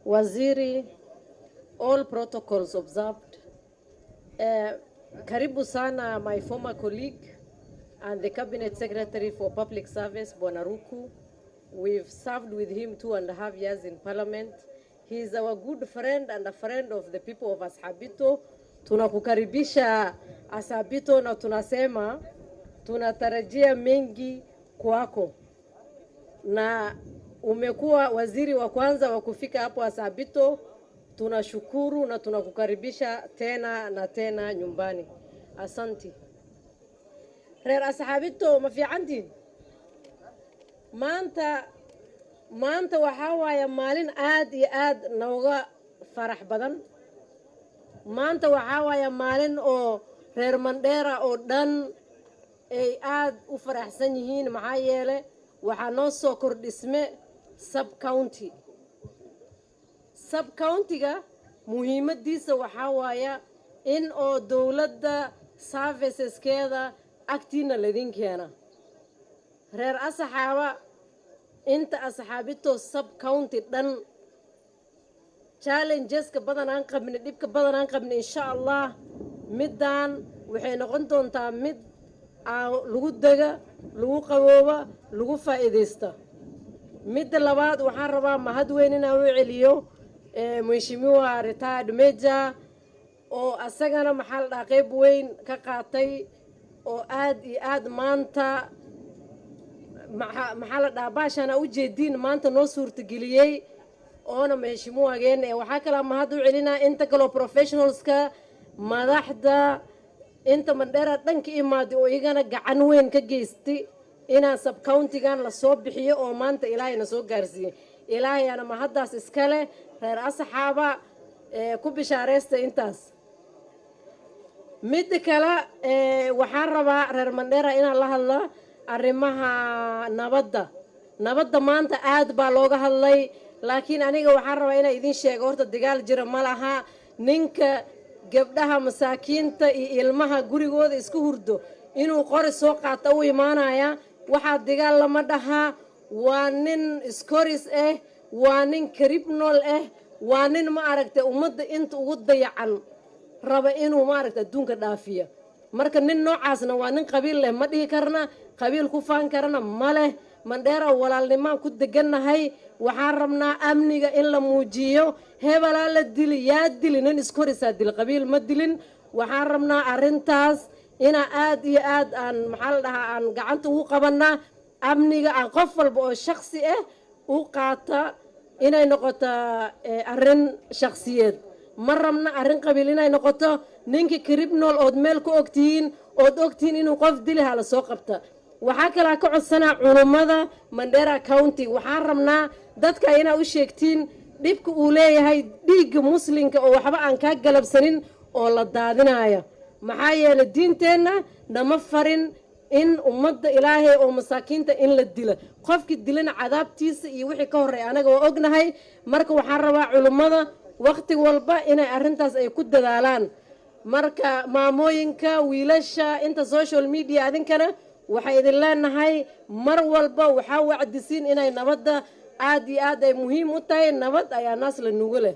Waziri, all protocols observed. Karibu sana, my former colleague and the Cabinet Secretary for Public Service, Bonaruku. We've served with him 2.5 years in Parliament. He is our good friend and a friend of the people of Ashabito. Tunakukaribisha Ashabito na tunasema tunatarajia mengi kwako. Na umekuwa waziri wa kwanza wa kufika hapo Ashabito. Tunashukuru na tunakukaribisha tena na tena nyumbani. Asanti. Reer Ashabito ma fiicantiin? maanta waxaa waaye maalin aad iyo aad nooga farax badan. maanta waxaa waaye maalin oo reer Mandera oo dhan ay aad u faraxsan yihiin maxaa yeelay waxaa noo soo kordhisme sub-county. sub-county-ga muhiimadiisa waxaa waaye in oo dowladda services-keeda agtiina ladin keena. reer Asxaaba inta Asxaabito sub-county dhan challenges-ka badan aan qabnay, dhibka badan aan qabnay, insha Allah midaan waxay noqon doontaa mid lagu daga, lagu qabooba, lagu faa'iideysta. midda labaad waxaan rabaa mahad weyn inaan u celiyo Mheshimiwa retired Major oo asagana maxal qayb weyn ka qaatay oo aad iyo aad maanta maxal baashana u jeedin maanta noo suurtageliyay oona Mheshimiwageen waxa kala mahad u celinaa inta kale professionals-ka madaxda inta Mandera dhanka imaadi oo igana gacan weyn ka geystay inaan sub-county-gan la soo bixiyo oo maanta Ilaahayna soo gaarsiiyay. Ilaahayna mahadaas iskale. reer Asxaaba ku bishaareysta intaas. mid kale waxaan rabaa reer Mandera inaan la hadlo arrimaha nabadda maanta aad baa looga hadlay, laakiin aniga waxaan rabaa inaan idin sheego horta dagaal jira ma laha. ninka gabdhaha masaakiinta iyo ilmaha gurigooda isku hurdo inuu qori soo qaato u imaanaya waxaa dagaal lama dhaha. waa nin iskoris waa nin criminal waa nin ma aragtay ummadda inta ugu dayacan raba inuu ma aragtay adduunka dhaafiyo. marka nin noocaasna waa nin qabiil leh ma dhihi karna, qabiil ku faan karna ma leh. Mandera walaalnimaan ku degannahay. waxaan rabnaa amniga in la muujiyo. hebelaa la dili yaa dili nin iskorisaa dili qabiil ma dilin. waxaan rabnaa arrintaas inaa aad iyo aad aan maxaa la dhahaa aan gacanta ugu qabanaa amniga aan qof walba oo shakhsi u qaata inay noqoto arrin shakhsiyeed. ma rabna arrin qabiil inay noqoto. ninka criminal ood meel ku ogtihiin ood ogtihiin inuu qof dili hala soo qabta. waxaa kalaa ka codsanaa culummada Mandera County. waxaan rabnaa dadka inaa u sheegtiin dhibka uu leeyahay dhiigga muslimka oo waxba aan ka galabsanin oo la daadinayo. maxaa yeelay diinteenna nama farin in ummadda Ilaahay oo masaakiinta in la dilo. qofkii dilana cadaabtiisa iyo wixii ka horeey anaga waa ognahay. marka waxaan rabaa culummada waqti walba inay arrintaas ay ku dadaalaan. marka maamooyinka wiilasha inta social media adinkana waxay idin leenahay mar walba waxaa wacdisiin inay nabadda aad iyo aad ay muhiim u tahay. nabad ayaa naas la nuugo leh.